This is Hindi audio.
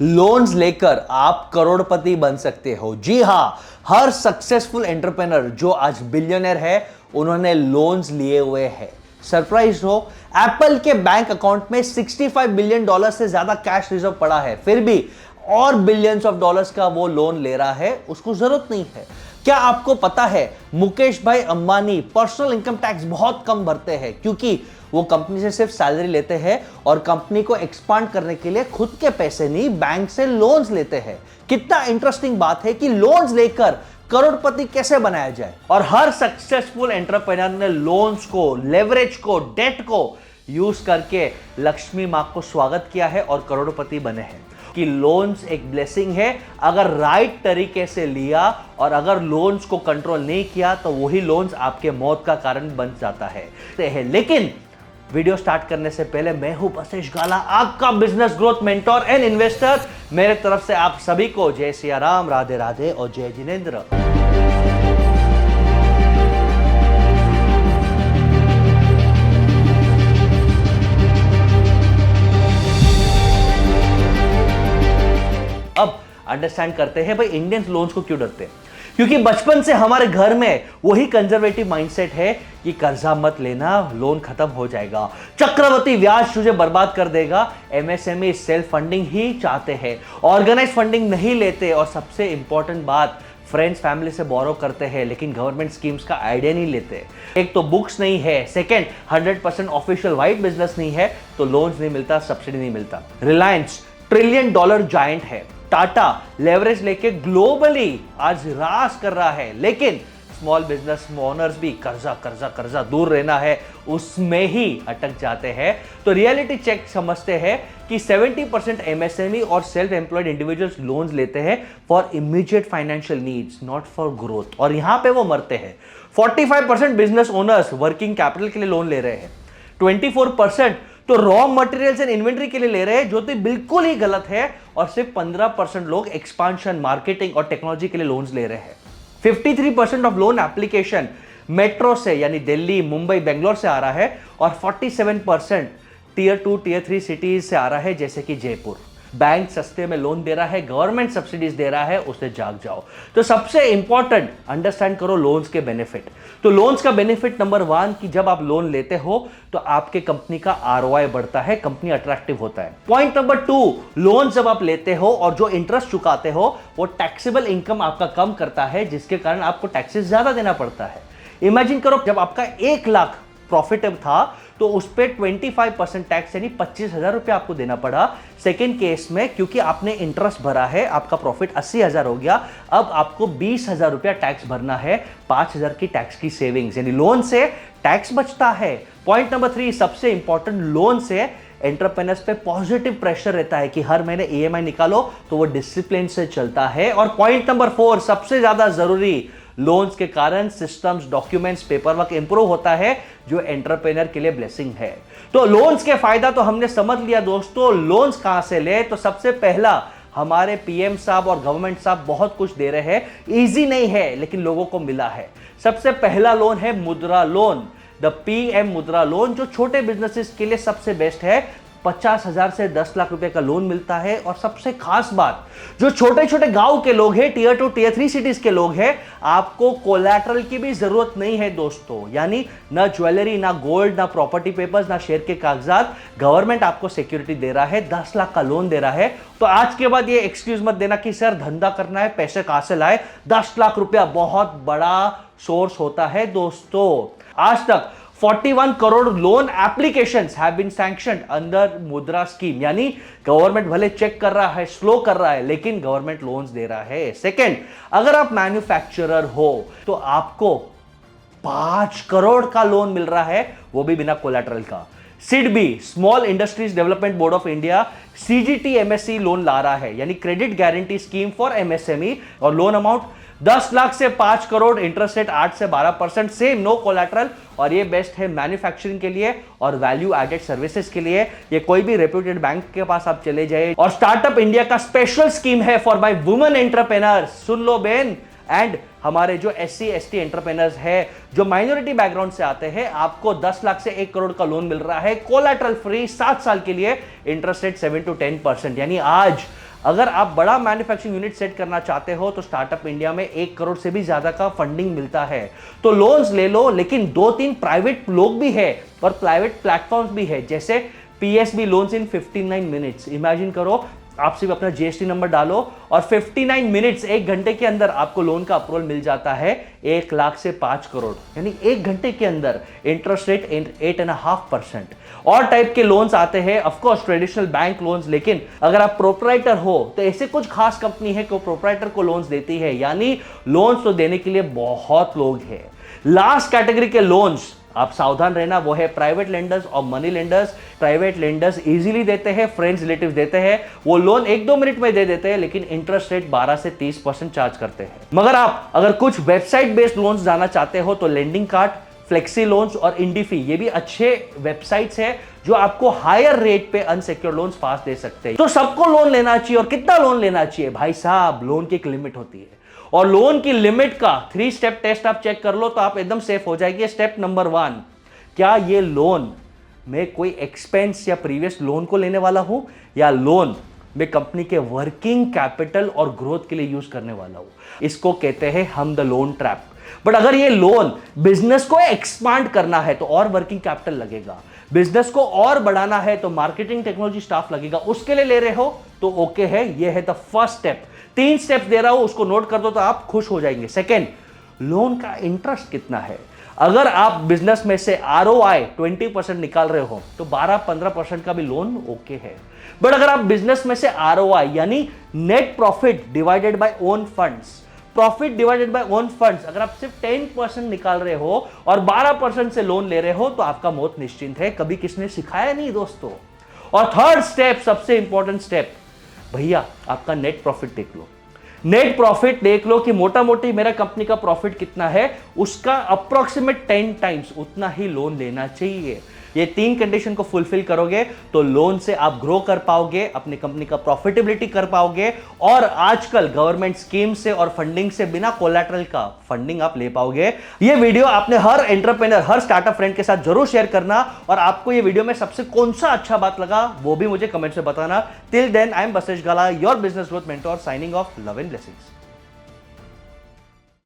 लोन्स लेकर आप करोड़पति बन सकते हो। जी हां, हर सक्सेसफुल एंटरप्रेन्योर जो आज बिलियनर है उन्होंने लोन्स लिए हुए हैं। सरप्राइज हो, एप्पल के बैंक अकाउंट में $65 बिलियन से ज्यादा कैश रिजर्व पड़ा है, फिर भी और बिलियंस ऑफ डॉलर्स का वो लोन ले रहा है, उसको जरूरत नहीं है। क्या आपको पता है मुकेश भाई अंबानी पर्सनल इनकम टैक्स बहुत कम भरते हैं, क्योंकि वो कंपनी से सिर्फ सैलरी लेते हैं और कंपनी को एक्सपांड करने के लिए खुद के पैसे नहीं, बैंक से लोन्स लेते हैं। कितना इंटरेस्टिंग बात है कि लोन्स लेकर करोड़पति कैसे बनाया जाए। और हर सक्सेसफुल एंटरप्रेन्योर ने लोन्स को, लेवरेज को, डेट को यूज करके लक्ष्मी मां को स्वागत किया है और करोड़पति बने हैं। कि लोन्स एक ब्लेसिंग है, अगर राइट तरीके से लिया और अगर लोन्स को कंट्रोल नहीं किया तो वही लोन्स आपके मौत का कारण बन जाता है। लेकिन वीडियो स्टार्ट करने से पहले मैं हूं बसेश गाला, आपका business growth mentor and investor. मेरे तरफ से आप सभी को जय सिया राम, राधे राधे और जय जिनेंद्र। अब अंडरस्टैंड करते हैं भाई इंडियन लोन्स को क्यों डरते हैं। क्योंकि बचपन से हमारे घर में वही कंजर्वेटिव माइंडसेट है कि कर्जा मत लेना, लोन खत्म हो जाएगा, चक्रवृद्धि ब्याज तुझे बर्बाद कर देगा। एमएसएमई सेल्फ फंडिंग ही चाहते हैं, ऑर्गेनाइज फंडिंग नहीं लेते। और सबसे इंपॉर्टेंट बात, फ्रेंड्स फैमिली से बोरो करते हैं लेकिन गवर्नमेंट स्कीम्स का आइडिया नहीं लेते। एक तो बुक्स नहीं है, सेकंड 100% ऑफिशियल वाइट बिजनेस नहीं है, तो लोन्स नहीं मिलता, सब्सिडी नहीं मिलता। रिलायंस $1 ट्रिलियन जायंट है, टाटा लेवरेज लेके ग्लोबली आज राज कर रहा है, लेकिन स्मॉल बिजनेस ओनर्स भी कर्जा कर्जा कर्जा दूर रहना है, उसमें ही अटक जाते हैं। तो रियलिटी चेक समझते हैं कि 70% एमएसएमई और सेल्फ एम्प्लॉयड इंडिविजुअल्स लोन्स लेते हैं for immediate financial needs, not for growth, और यहां पे वो मरते हैं। 45% बिजनेस ओनर्स वर्किंग कैपिटल के लिए लोन ले रहे हैं, 24% तो रॉ मटेरियल्स एंड इन्वेंट्री के लिए ले रहे हैं, जो तो बिल्कुल ही गलत है। और सिर्फ 15% लोग एक्सपांशन, मार्केटिंग और टेक्नोलॉजी के लिए लोन्स ले रहे हैं। 53% ऑफ लोन एप्लीकेशन मेट्रो से यानी दिल्ली, मुंबई, बेंगलोर से आ रहा है और 47% टियर 2, टियर 3 सिटीज से आ रहा है, जैसे कि जयपुर। बैंक सस्ते में लोन दे रहा है, गवर्नमेंट सब्सिडीज दे रहा है, उससे जाग जाओ। तो सबसे इंपॉर्टेंट अंडरस्टैंड करो लोन्स के बेनिफिट। तो लोन्स का बेनिफिट नंबर 1 कि जब आप लोन लेते हो तो आपके कंपनी का आरओआई बढ़ता है, कंपनी अट्रैक्टिव होता है। पॉइंट नंबर 2, लोन जब आप लेते हो और जो इंटरेस्ट चुकाते हो वो टैक्सेबल इनकम आपका कम करता है, जिसके कारण आपको टैक्सेस ज्यादा देना पड़ता है। इमेजिन करो जब आपका 1 लाख प्रॉफिट था तो उस पर 25% टैक्स यानी 25,000 रुपया आपको देना पड़ा। सेकेंड केस में क्योंकि आपने इंटरेस्ट भरा है, आपका प्रॉफिट 80,000 हो गया, अब आपको 20,000 रुपया टैक्स भरना है। 5,000 की टैक्स की सेविंग्स, यानी लोन से टैक्स बचता है। पॉइंट नंबर 3 सबसे इंपॉर्टेंट, लोन से एंटरप्रेन्योर्स पे पॉजिटिव प्रेशर रहता है कि हर महीने ईएमआई निकालो, तो वो डिसिप्लिन से चलता है। और पॉइंट नंबर 4 सबसे ज्यादा जरूरी, लोन्स के कारण systems, documents, paper work improve होता है, जो एंटरप्रेन्योर के लिए ब्लेसिंग है। तो लोन्स के फायदा तो हमने समझ लिया दोस्तों। लोन्स कहां से ले, तो सबसे पहला हमारे पीएम साहब और गवर्नमेंट साहब बहुत कुछ दे रहे हैं, इजी नहीं है लेकिन लोगों को मिला है। सबसे पहला लोन है मुद्रा लोन, द पीएम मुद्रा लोन, जो छोटे बिजनेसेस के लिए सबसे बेस्ट है। 50,000 से 10 लाख रुपए का लोन मिलता है। और सबसे खास बात, जो छोटे छोटे गांव के लोग हैं, टियर 2, टियर 3 सिटीज के लोग हैं, आपको कोलैटरल की भी जरूरत नहीं है दोस्तों। यानी ना ज्वेलरी, ना गोल्ड, ना प्रॉपर्टी पेपर्स, ना शेयर के कागजात, गवर्नमेंट आपको सिक्योरिटी दे रहा है, 10 लाख का लोन दे रहा है। तो आज के बाद ये एक्सक्यूज मत देना कि सर धंधा करना है, पैसे कहां से लाए। 10 लाख रुपया बहुत बड़ा सोर्स होता है दोस्तों। आज तक 41 crore loan applications have been sanctioned under Mudra scheme, यानी गवर्नमेंट भले चेक कर रहा है, स्लो कर रहा है, लेकिन गवर्नमेंट लोन्स दे रहा है। सेकंड, अगर आप मैन्युफैक्चरर हो तो आपको 5 करोड़ का लोन मिल रहा है, वो भी बिना कोलैटरल का। SIDBI, small industries development board of India, CGT MSE loan ला रहा है, यानी credit guarantee scheme for MSME, और लोन अमाउंट 10 लाख से 5 करोड़, इंटरेस्ट रेट 8 से 12%, सेम, नो कोलैटरल। और ये बेस्ट है मैन्युफैक्चरिंग के लिए और वैल्यू एडेड सर्विसेज के लिए। ये कोई भी रेप्यूटेड बैंक के पास आप चले जाइए। और स्टार्टअप इंडिया का स्पेशल स्कीम है for my women entrepreneurs, soon low Ben. And हमारे जो SC ST एंटरप्रेन्योर्स है, जो माइनॉरिटी बैकग्राउंड से आते हैं, आपको 10 लाख से 1 करोड़ का लोन मिल रहा है, कोलैटरल फ्री, 7 साल के लिए, इंटरेस्ट रेट 7 to 10%। यानी आज अगर आप बड़ा मैन्युफैक्चरिंग यूनिट सेट करना चाहते हो तो स्टार्टअप इंडिया में 1 करोड़ से भी ज्यादा का फंडिंग मिलता है। तो लोन्स ले लो, लेकिन 2-3 प्राइवेट लोग भी है और प्राइवेट प्लेटफॉर्म्स भी है, जैसे PSB loans in 59 minutes. Imagine करो, आप सिर्फ अपना जीएसटी नंबर डालो और 59 मिनट्स, 1 घंटे के अंदर आपको लोन का अप्रूवल मिल जाता है 1 लाख से 5 करोड़, यानी 1 घंटे के अंदर। Interest rate 8.5%। और टाइप के लोन्स आते हैं, of course traditional bank loans, लेकिन अगर आप प्रोप्राइटर हो तो ऐसे कुछ खास कंपनी है जो प्रोप्राइटर को लोन्स देती है, यानी लोन्स तो देने के लिए बहुत लोग हैं। लास्ट कैटेगरी के लोन्स, आप सावधान रहना, वो है प्राइवेट लेंडर्स और money lenders. Private lenders easily देते हैं, फ्रेंड्स रिलेटिव्स देते हैं, वो लोन 1-2 मिनट में दे देते हैं, लेकिन इंटरेस्ट रेट 12 से 30% चार्ज करते हैं। मगर आप अगर कुछ वेबसाइट बेस्ड लोन्स जाना चाहते हो तो लेंडिंग कार्ड, फ्लेक्सी लोन्स और इंडिफी, ये भी अच्छे वेबसाइट्स हैं जो आपको हायर रेट पे अनसिक्योर्ड लोन्स फास्ट दे सकते हैं। तो सबको लोन लेना चाहिए, और कितना लोन लेना चाहिए भाई साहब, लोन की एक लिमिट होती है, और लोन की लिमिट का 3 स्टेप टेस्ट आप चेक कर लो तो आप एकदम सेफ हो जाएगी। स्टेप नंबर 1, क्या ये लोन में कोई एक्सपेंस या प्रीवियस लोन को लेने वाला हूं, या लोन में कंपनी के वर्किंग कैपिटल और ग्रोथ के लिए यूज करने वाला हूं। इसको कहते हैं हम द लोन ट्रैप। बट अगर ये लोन बिजनेस को एक्सपांड करना है तो और वर्किंग कैपिटल लगेगा, बिजनेस को और बढ़ाना है तो मार्केटिंग टेक्नोलॉजी स्टाफ लगेगा, उसके लिए ले रहे हो तो ओके है, ये है द फर्स्ट स्टेप। 3 स्टेप्स दे रहा हूं, उसको नोट कर दो तो आप खुश हो जाएंगे। सेकेंड, लोन का इंटरेस्ट कितना है। अगर आप बिजनेस में से ROI 20% निकाल रहे हो तो 12-15% का भी लोन ओके है। बट अगर आप बिजनेस में से ROI यानी net profit divided by own funds, profit divided by own funds, अगर आप सिर्फ 10% निकाल रहे हो और 12% से लोन ले रहे हो तो आपका मौत निश्चिंत है, कभी किसने सिखाया नहीं दोस्तों। और थर्ड स्टेप, सबसे इंपॉर्टेंट स्टेप, भैया आपका नेट प्रॉफिट देख लो। नेट प्रॉफिट देख लो कि मोटा मोटी मेरा कंपनी का प्रॉफिट कितना है, उसका अप्रोक्सीमेट 10 टाइम्स उतना ही लोन लेना चाहिए। ये 3 कंडीशन को फुलफिल करोगे तो लोन से आप ग्रो कर पाओगे, अपनी कंपनी का प्रॉफिटेबिलिटी कर पाओगे, और आजकल गवर्नमेंट स्कीम से और फंडिंग से बिना कोलैटरल का फंडिंग आप ले पाओगे। ये वीडियो आपने हर एंटरप्रेन्योर, हर स्टार्टअप फ्रेंड के साथ जरूर शेयर करना, और आपको ये वीडियो में सबसे कौन सा अच्छा बात लगा वो भी मुझे कमेंट से बताना। Till then, I am Basesh Gala, your business growth mentor, signing off. Love and blessings.